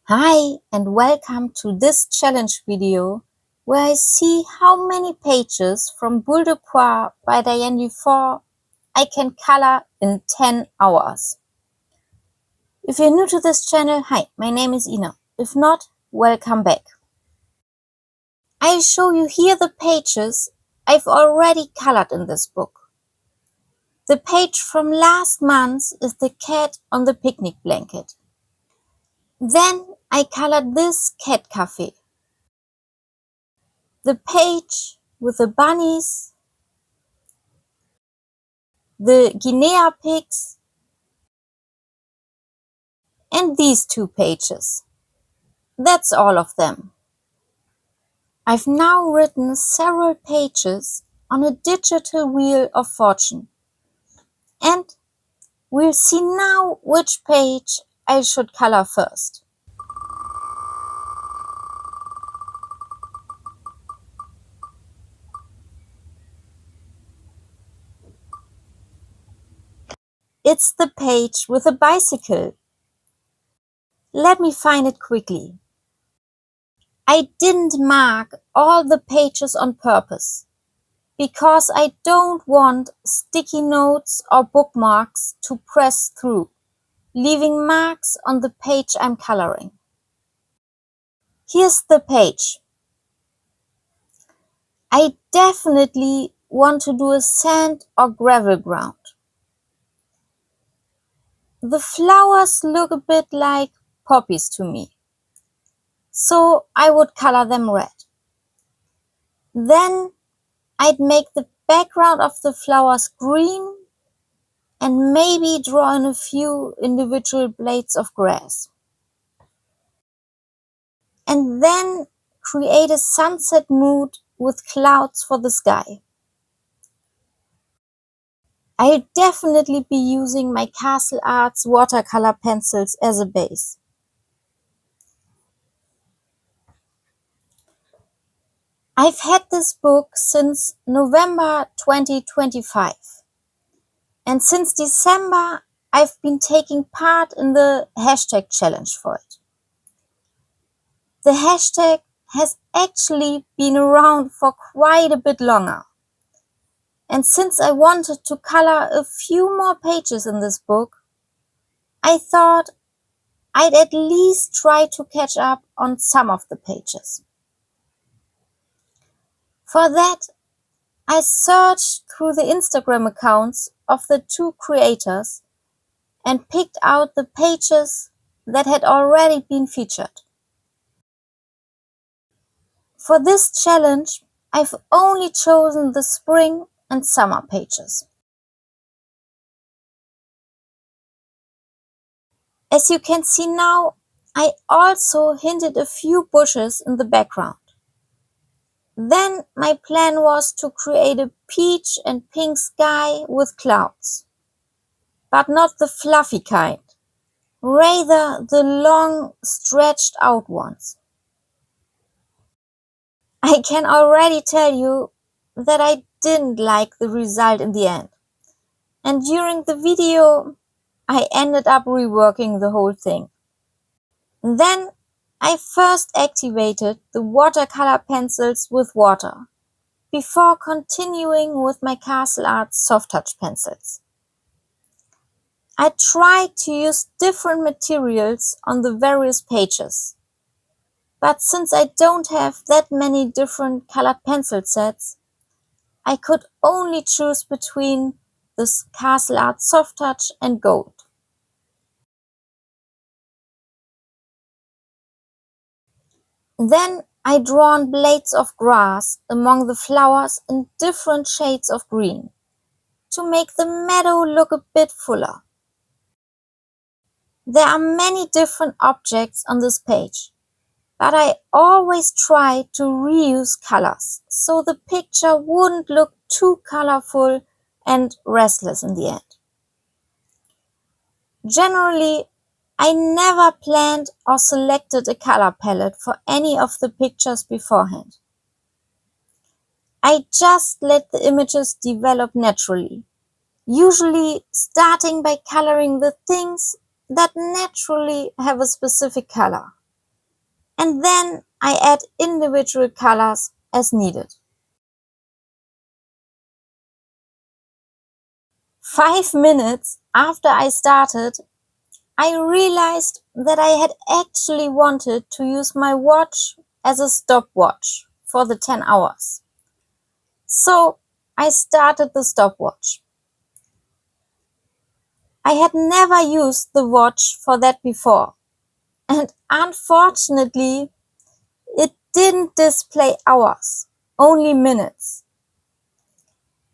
Hi and welcome to this challenge video where I see how many pages from Boules de Poils by Diane Dufour I can color in 10 hours. If you're new to this channel, hi, my name is Ina. If not, welcome back. I show you here the pages I've already colored in this book. The page from last month is the cat on the picnic blanket. Then I colored this cat cafe. The page with the bunnies, the Guinea pigs, and these two pages. That's all of them. I've now written several pages on a digital wheel of fortune. And we'll see now which page I should color first. It's the page with a bicycle. Let me find it quickly. I didn't mark all the pages on purpose, because I don't want sticky notes or bookmarks to press through, leaving marks on the page I'm coloring. Here's the page. I definitely want to do a sand or gravel ground. The flowers look a bit like poppies to me, so I would color them red. Then I'd make the background of the flowers green and maybe draw in a few individual blades of grass. And then create a sunset mood with clouds for the sky. I'll definitely be using my Castle Arts watercolor pencils as a base. I've had this book since November 2025. And since December, I've been taking part in the hashtag challenge for it. The hashtag has actually been around for quite a bit longer. And since I wanted to color a few more pages in this book, I thought I'd at least try to catch up on some of the pages. For that, I searched through the Instagram accounts of the two creators and picked out the pages that had already been featured. For this challenge, I've only chosen the spring and summer pages. As you can see now, I also hinted a few bushes in the background. Then my plan was to create a peach and pink sky with clouds. But not the fluffy kind, rather the long, stretched out ones. I can already tell you that I didn't like the result in the end. And during the video, I ended up reworking the whole thing. Then I first activated the watercolor pencils with water, before continuing with my Castle Arts soft touch pencils. I tried to use different materials on the various pages, but since I don't have that many different colored pencil sets, I could only choose between this Castle Arts soft touch and gold. Then I drawn blades of grass among the flowers in different shades of green, to make the meadow look a bit fuller. There are many different objects on this page, but I always try to reuse colors, so the picture wouldn't look too colorful and restless in the end. Generally, I never planned or selected a color palette for any of the pictures beforehand. I just let the images develop naturally, usually starting by coloring the things that naturally have a specific color. and then I add individual colors as needed. 5 minutes after I started, I realized that I had actually wanted to use my watch as a stopwatch for the 10 hours. So I started the stopwatch. I had never used the watch for that before, and unfortunately, it didn't display hours, only minutes.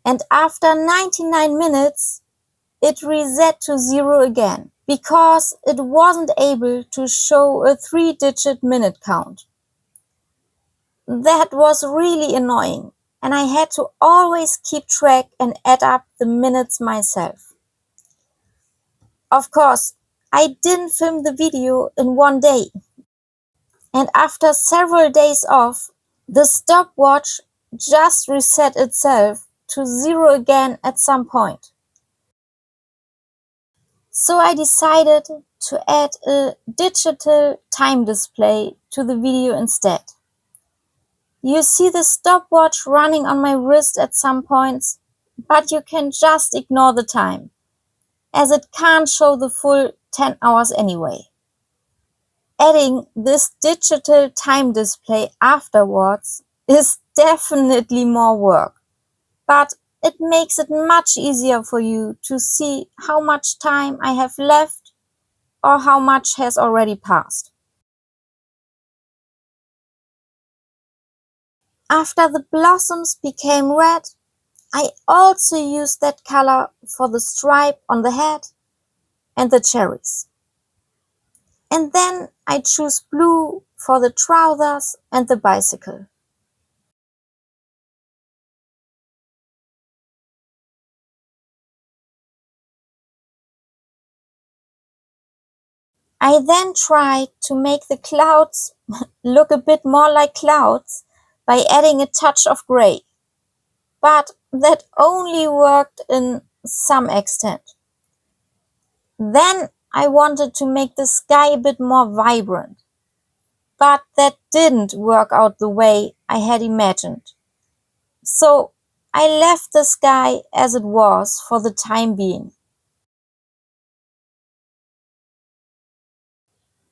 And after 99 minutes, it reset to 0 again, because it wasn't able to show a 3-digit minute count. That was really annoying, and I had to always keep track and add up the minutes myself. Of course, I didn't film the video in one day, and after several days off, the stopwatch just reset itself to 0 again at some point. So I decided to add a digital time display to the video instead. You see the stopwatch running on my wrist at some points, but you can just ignore the time, as it can't show the full 10 hours anyway. Adding this digital time display afterwards is definitely more work, but it makes it much easier for you to see how much time I have left or how much has already passed. After the blossoms became red, I also used that color for the stripe on the head and the cherries. And then I choose blue for the trousers and the bicycle. I then tried to make the clouds look a bit more like clouds by adding a touch of gray. But that only worked in some extent. Then I wanted to make the sky a bit more vibrant. But that didn't work out the way I had imagined. So I left the sky as it was for the time being.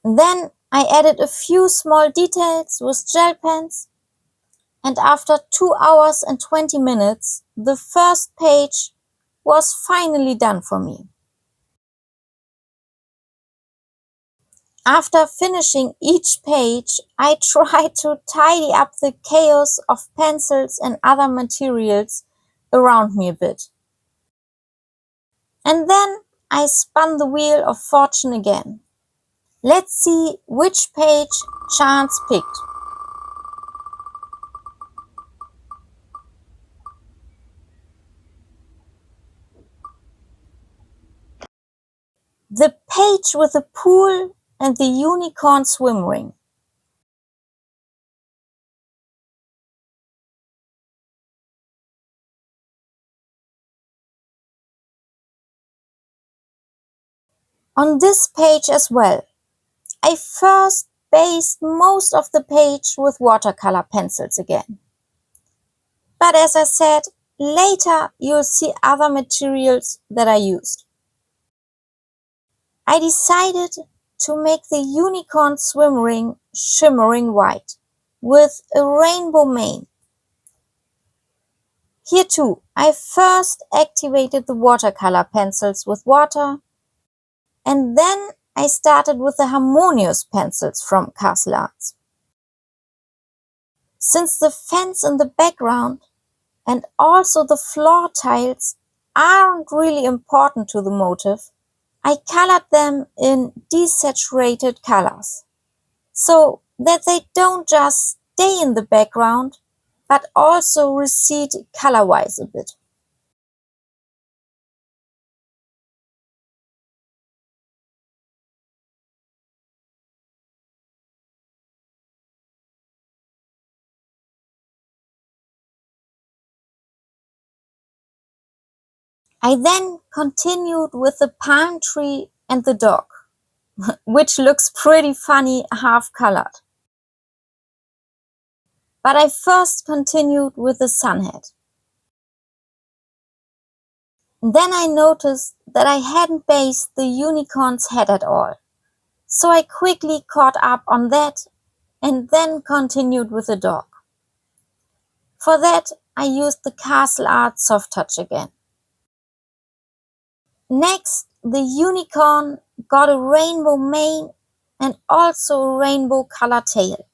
Then I added a few small details with gel pens, and after 2 hours and 20 minutes, the first page was finally done for me. After finishing each page, I tried to tidy up the chaos of pencils and other materials around me a bit. And then I spun the wheel of fortune again. Let's see which page chance picked. The page with the pool and the unicorn swim ring. On this page as well, I first based most of the page with watercolor pencils again. But as I said, later you'll see other materials that I used. I decided to make the unicorn swim ring shimmering white with a rainbow mane. Here too, I first activated the watercolor pencils with water, and then I started with the harmonious pencils from Castle Arts. Since the fence in the background and also the floor tiles aren't really important to the motif, I colored them in desaturated colors, so that they don't just stay in the background, but also recede color-wise a bit. I then continued with the palm tree and the dog, which looks pretty funny half-colored. But I first continued with the sun hat. Then I noticed that I hadn't based the unicorn's head at all, so I quickly caught up on that and then continued with the dog. For that, I used the Castle Art Soft Touch again. Next, the unicorn got a rainbow mane and also a rainbow color tail.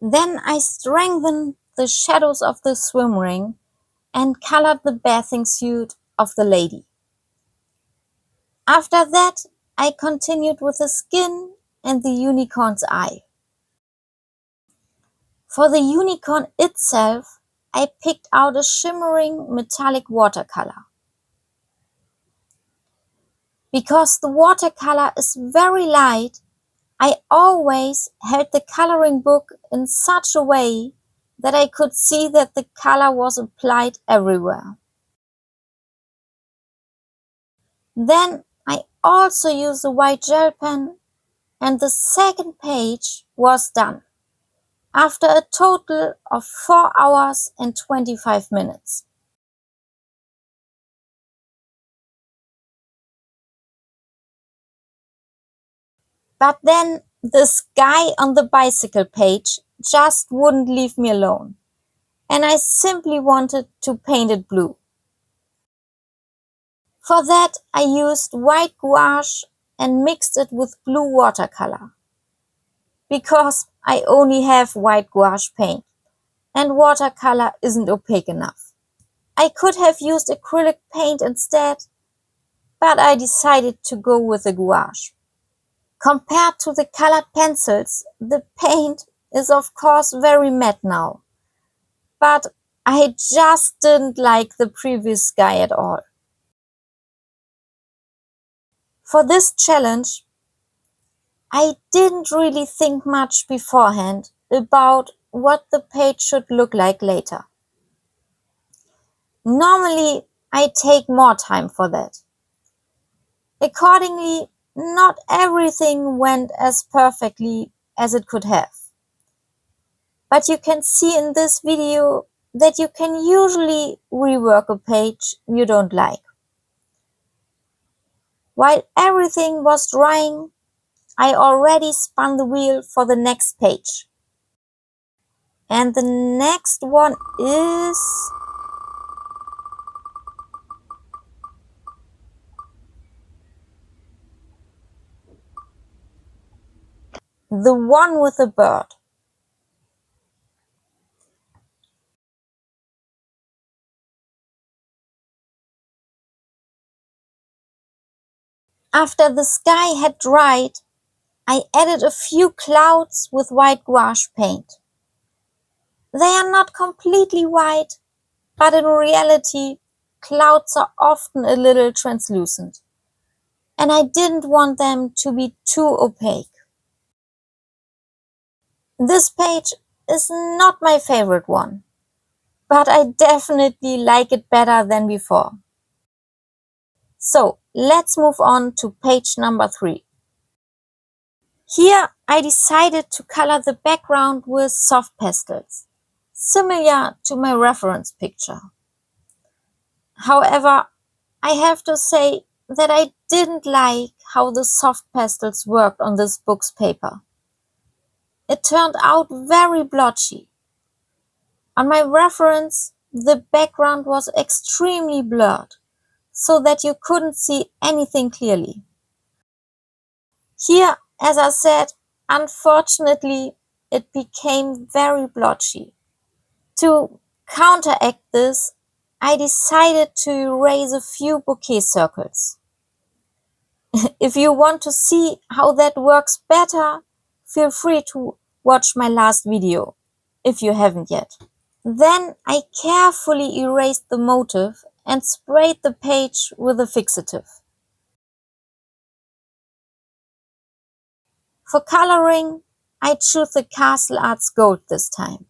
Then I strengthened the shadows of the swim ring and colored the bathing suit of the lady. After that, I continued with the skin and the unicorn's eye. For the unicorn itself, I picked out a shimmering metallic watercolor. Because the watercolor is very light, I always held the coloring book in such a way that I could see that the color was applied everywhere. Then I also used a white gel pen and the second page was done after a total of 4 hours and 25 minutes. But then the sky on the bicycle page just wouldn't leave me alone, and I simply wanted to paint it blue. For that, I used white gouache and mixed it with blue watercolor, because I only have white gouache paint, and watercolor isn't opaque enough. I could have used acrylic paint instead, but I decided to go with the gouache. Compared to the colored pencils, the paint is of course very matte now, but I just didn't like the previous sky at all. For this challenge, I didn't really think much beforehand about what the page should look like later. Normally, I take more time for that. Accordingly, not everything went as perfectly as it could have. But you can see in this video that you can usually rework a page you don't like. While everything was drying, I already spun the wheel for the next page. And the next one is the one with the bird. After the sky had dried, I added a few clouds with white gouache paint. They are not completely white, but in reality, clouds are often a little translucent, and I didn't want them to be too opaque. This page is not my favorite one, but I definitely like it better than before. So let's move on to page number 3. Here I decided to color the background with soft pastels, similar to my reference picture. However, I have to say that I didn't like how the soft pastels worked on this book's paper. It turned out very blotchy. On my reference, the background was extremely blurred, so that you couldn't see anything clearly. Here, as I said, unfortunately, it became very blotchy. To counteract this, I decided to erase a few bouquet circles. If you want to see how that works better, feel free to watch my last video, if you haven't yet. Then I carefully erased the motif and sprayed the page with a fixative. For coloring, I chose the Castle Arts Gold this time.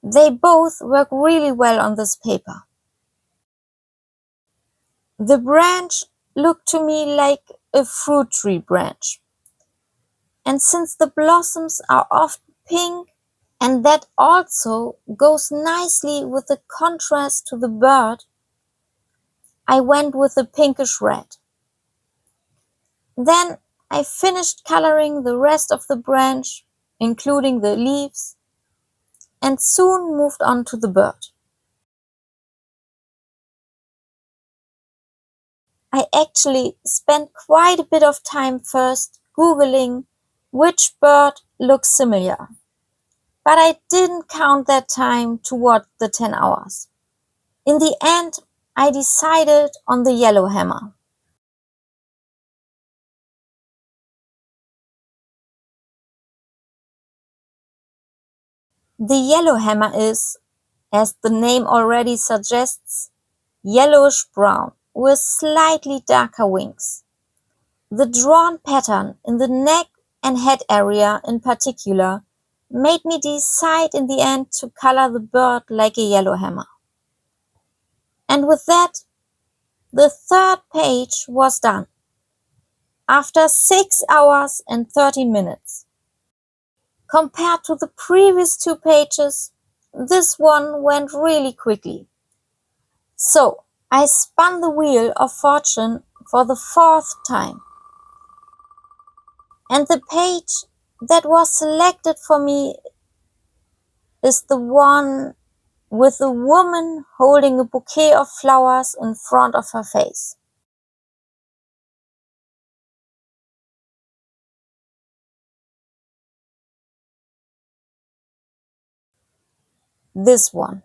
They both work really well on this paper. The branch looked to me like a fruit tree branch. And since the blossoms are often pink, and that also goes nicely with the contrast to the bird, I went with a pinkish red. Then I finished coloring the rest of the branch, including the leaves, and soon moved on to the bird. I actually spent quite a bit of time first Googling which bird looks similar, but I didn't count that time toward the 10 hours. In the end, I decided on the yellowhammer. The yellowhammer is, as the name already suggests, yellowish-brown with slightly darker wings. The drawn pattern in the neck and head area in particular made me decide in the end to color the bird like a yellowhammer. And with that, the third page was done, after 6 hours and 13 minutes. Compared to the previous 2 pages, this one went really quickly. So, I spun the wheel of fortune for the 4th time. And the page that was selected for me is the one with a woman holding a bouquet of flowers in front of her face. This one.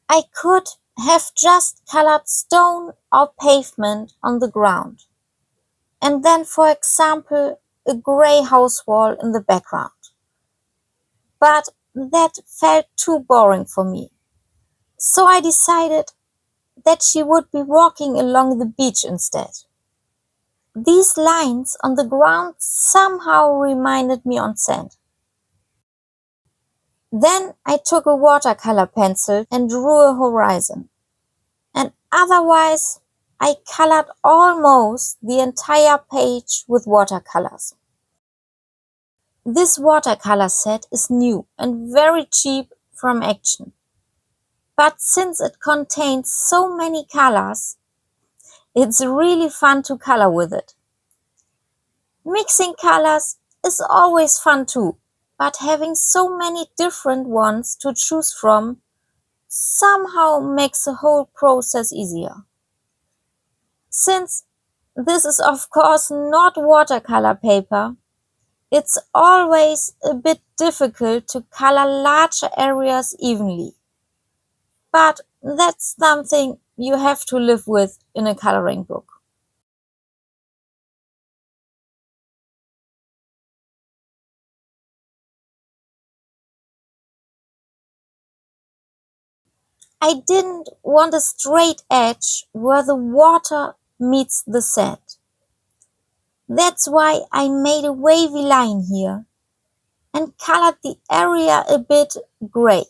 I could have just colored stone or pavement on the ground, and then, for example, a grey house wall in the background. But that felt too boring for me. So I decided that she would be walking along the beach instead. These lines on the ground somehow reminded me on sand. Then I took a watercolor pencil and drew a horizon. And otherwise, I colored almost the entire page with watercolors. This watercolor set is new and very cheap from Action. But since it contains so many colors, it's really fun to color with it. Mixing colors is always fun too, but having so many different ones to choose from somehow makes the whole process easier. Since this is of course not watercolor paper, it's always a bit difficult to color larger areas evenly. But that's something you have to live with in a coloring book. I didn't want a straight edge where the water meets the sand. That's why I made a wavy line here and colored the area a bit gray,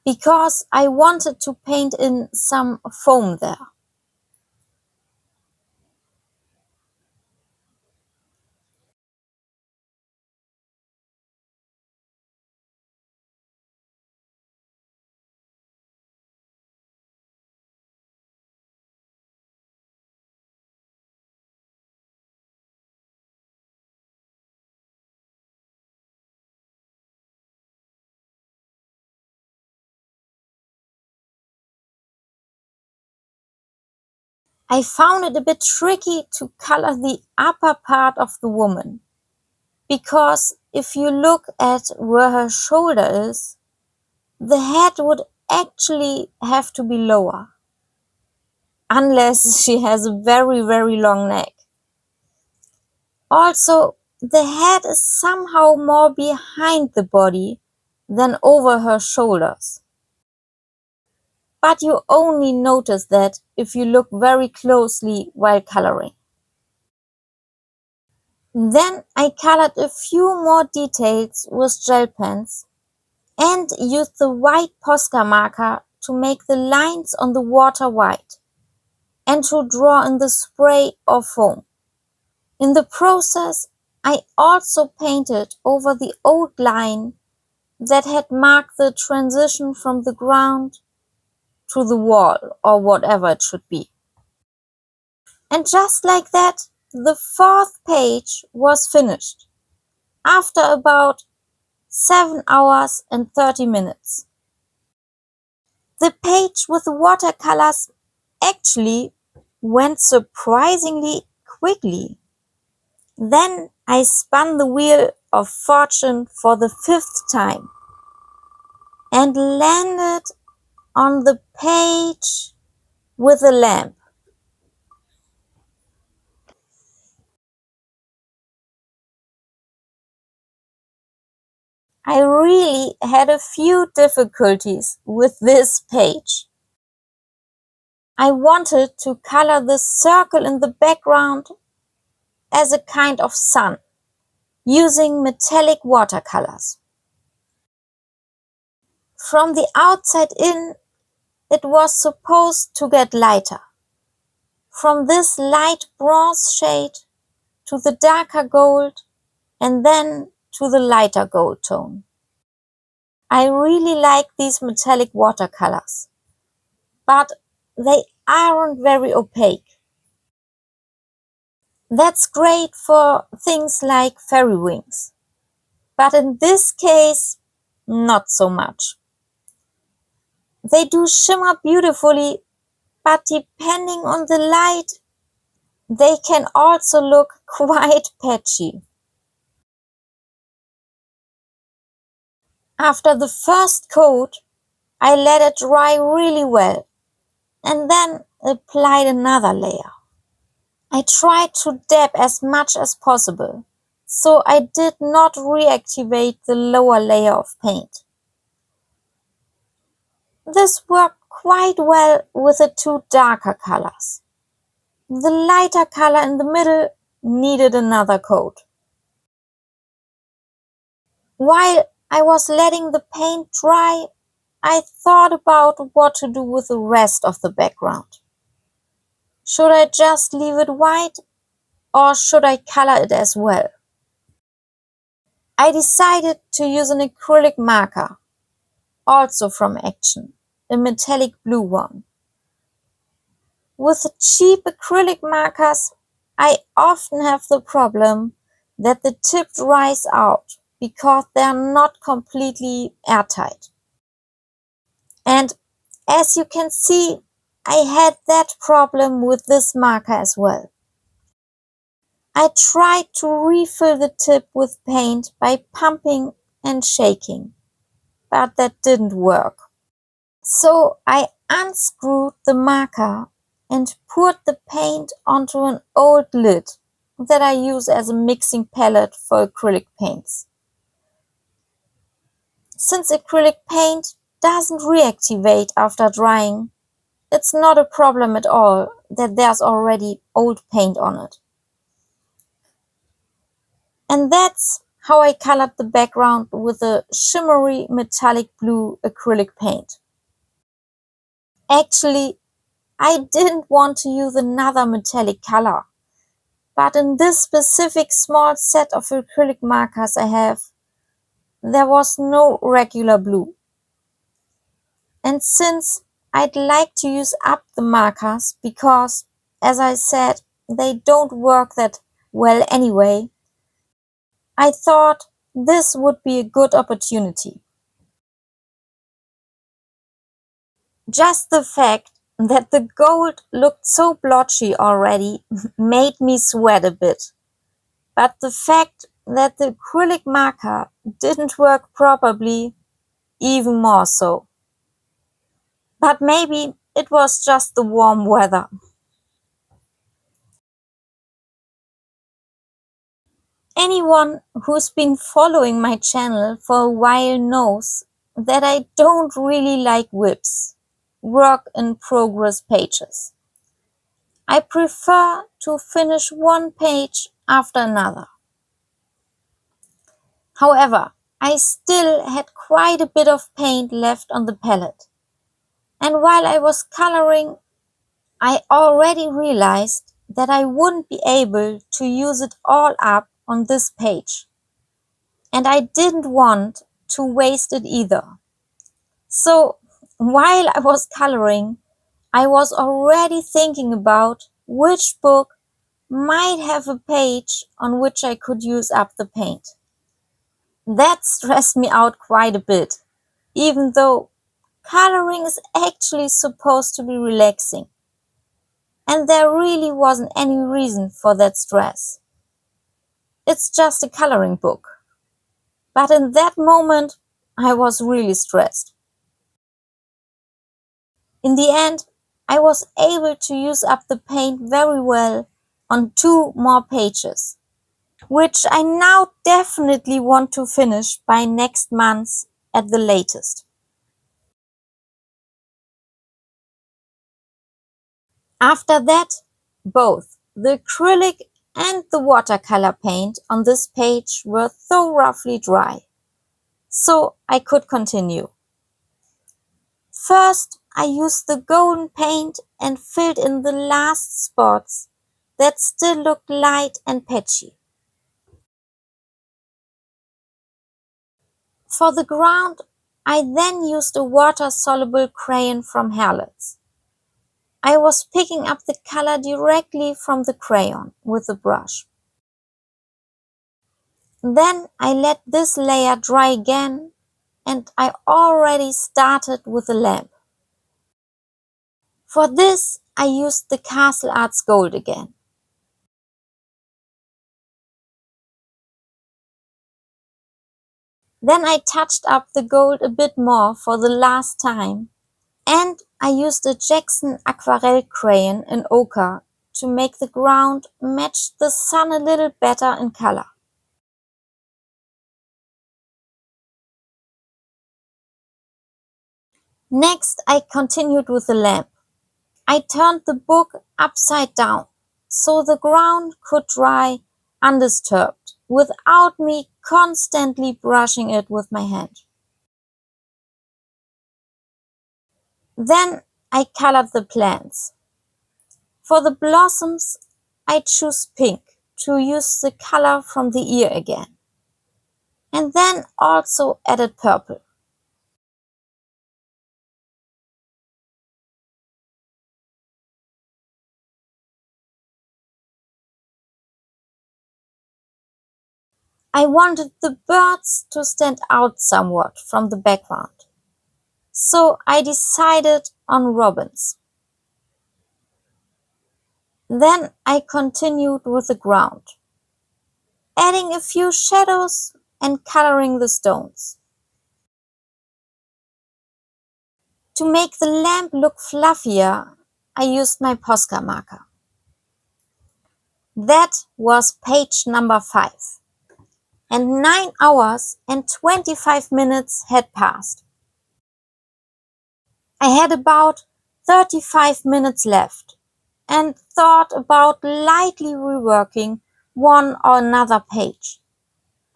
because I wanted to paint in some foam there. I found it a bit tricky to color the upper part of the woman, because if you look at where her shoulder is, the head would actually have to be lower, unless she has a very, very long neck. Also, the head is somehow more behind the body than over her shoulders. But you only notice that if you look very closely while coloring. Then I colored a few more details with gel pens and used the white Posca marker to make the lines on the water white. and to draw in the spray or foam. In the process, I also painted over the old line that had marked the transition from the ground to the wall or whatever it should be. And just like that, the fourth page was finished after about 7 hours and 30 minutes. The page with the watercolors actually went surprisingly quickly. Then I spun the wheel of fortune for the fifth time and landed on the page with a lamp. I really had a few difficulties with this page. I wanted to color the circle in the background as a kind of sun, using metallic watercolors. From the outside in, it was supposed to get lighter. From this light bronze shade to the darker gold and then to the lighter gold tone. I really like these metallic watercolors, but they aren't very opaque. That's great for things like fairy wings, but in this case, not so much. They do shimmer beautifully, but depending on the light, they can also look quite patchy. After the first coat, I let it dry really well and then applied another layer. I tried to dab as much as possible, so I did not reactivate the lower layer of paint. This worked quite well with the two darker colors. The lighter color in the middle needed another coat. While I was letting the paint dry, I thought about what to do with the rest of the background. Should I just leave it white or should I color it as well? I decided to use an acrylic marker, also from Action, a metallic blue one. With cheap acrylic markers, I often have the problem that the tip dries out because they are not completely airtight. And as you can see, I had that problem with this marker as well. I tried to refill the tip with paint by pumping and shaking, but that didn't work. So I unscrewed the marker and poured the paint onto an old lid that I use as a mixing palette for acrylic paints. Since acrylic paint doesn't reactivate after drying, it's not a problem at all that there's already old paint on it. And that's how I colored the background with a shimmery metallic blue acrylic paint. Actually, I didn't want to use another metallic color, but in this specific small set of acrylic markers I have, there was no regular blue. And since I'd like to use up the markers because, as I said, they don't work that well anyway, I thought this would be a good opportunity. Just the fact that the gold looked so blotchy already made me sweat a bit. But the fact that the acrylic marker didn't work properly, even more so. But maybe it was just the warm weather. Anyone who's been following my channel for a while knows that I don't really like whips, work in progress pages. I prefer to finish one page after another. However, I still had quite a bit of paint left on the palette. And while I was coloring, I already realized that I wouldn't be able to use it all up on this page. And I didn't want to waste it either. So while I was coloring, I was already thinking about which book might have a page on which I could use up the paint. That stressed me out quite a bit, even though coloring is actually supposed to be relaxing. And there really wasn't any reason for that stress. It's just a coloring book. But in that moment, I was really stressed. In the end, I was able to use up the paint very well on 2 more pages, which I now definitely want to finish by next month at the latest. After that, both the acrylic and the watercolor paint on this page were thoroughly dry, so I could continue. First, I used the golden paint and filled in the last spots that still looked light and patchy. For the ground, I then used a water-soluble crayon from Herlitz. I was picking up the color directly from the crayon with the brush. Then I let this layer dry again, and I already started with the lamp. For this, I used the Castle Arts Gold again. Then I touched up the gold a bit more for the last time, and I used a Jackson aquarelle crayon in ochre to make the ground match the sun a little better in color. Next, I continued with the lamp. I turned the book upside down so the ground could dry undisturbed without me constantly brushing it with my hand. Then I colored the plants. For the blossoms, I chose pink to use the color from the ear again, and then also added purple. I wanted the birds to stand out somewhat from the background, so I decided on robins. Then I continued with the ground, adding a few shadows and coloring the stones. To make the lamp look fluffier, I used my Posca marker. That was page number 5, and 9 hours and 25 minutes had passed. I had about 35 minutes left and thought about lightly reworking one or another page,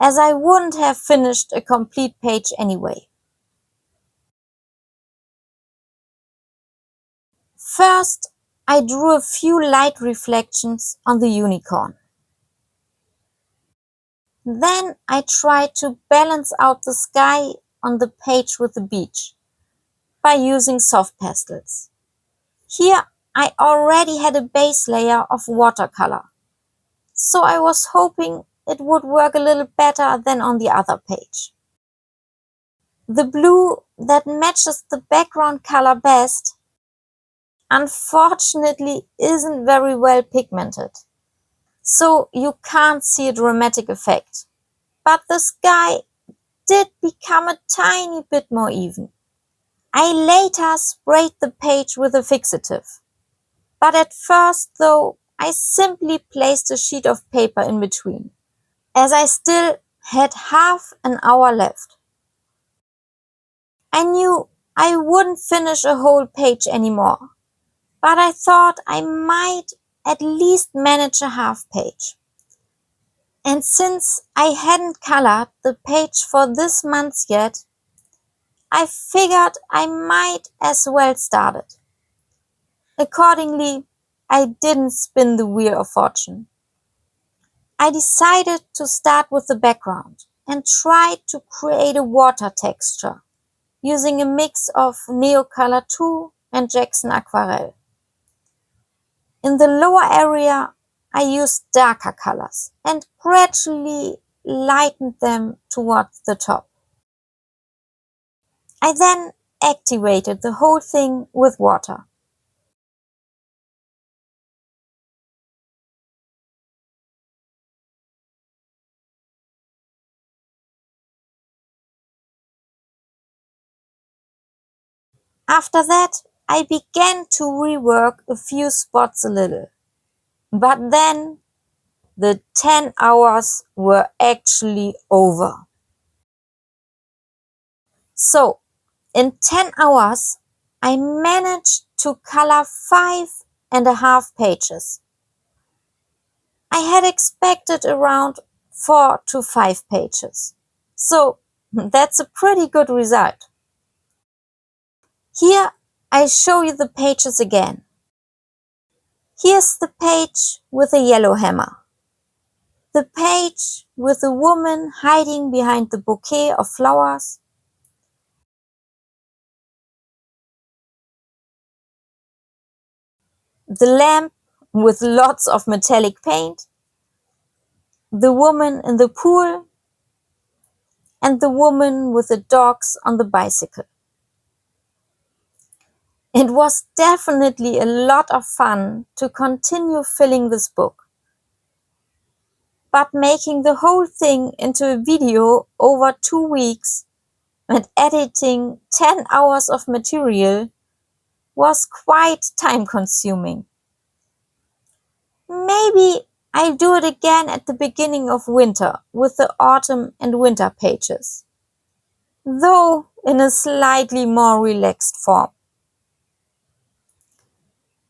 as I wouldn't have finished a complete page anyway. First, I drew a few light reflections on the unicorn. Then I tried to balance out the sky on the page with the beach by using soft pastels. Here I already had a base layer of watercolor, so I was hoping it would work a little better than on the other page. The blue that matches the background color best, unfortunately, isn't very well pigmented, so you can't see a dramatic effect. But the sky did become a tiny bit more even. I later sprayed the page with a fixative, but at first though, I simply placed a sheet of paper in between, as I still had half an hour left. I knew I wouldn't finish a whole page anymore, but I thought I might at least manage a half page. And since I hadn't colored the page for this month yet, I figured I might as well start it. Accordingly, I didn't spin the wheel of fortune. I decided to start with the background and tried to create a water texture using a mix of Neocolor 2 and Jackson Aquarelle. In the lower area, I used darker colors and gradually lightened them towards the top. I then activated the whole thing with water. After that, I began to rework a few spots a little. But then the 10 hours were actually over. So, in 10 hours, I managed to color 5.5 pages. I had expected around 4 to 5 pages. So, that's a pretty good result. Here, I show you the pages again. Here's the page with a yellow hammer. The page with a woman hiding behind the bouquet of flowers. The lamp with lots of metallic paint. The woman in the pool. And the woman with the dogs on the bicycle. It was definitely a lot of fun to continue filling this book. But making the whole thing into a video over 2 weeks and editing 10 hours of material was quite time consuming. Maybe I'll do it again at the beginning of winter with the autumn and winter pages, though in a slightly more relaxed form.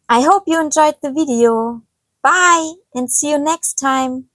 I hope you enjoyed the video. Bye and see you next time.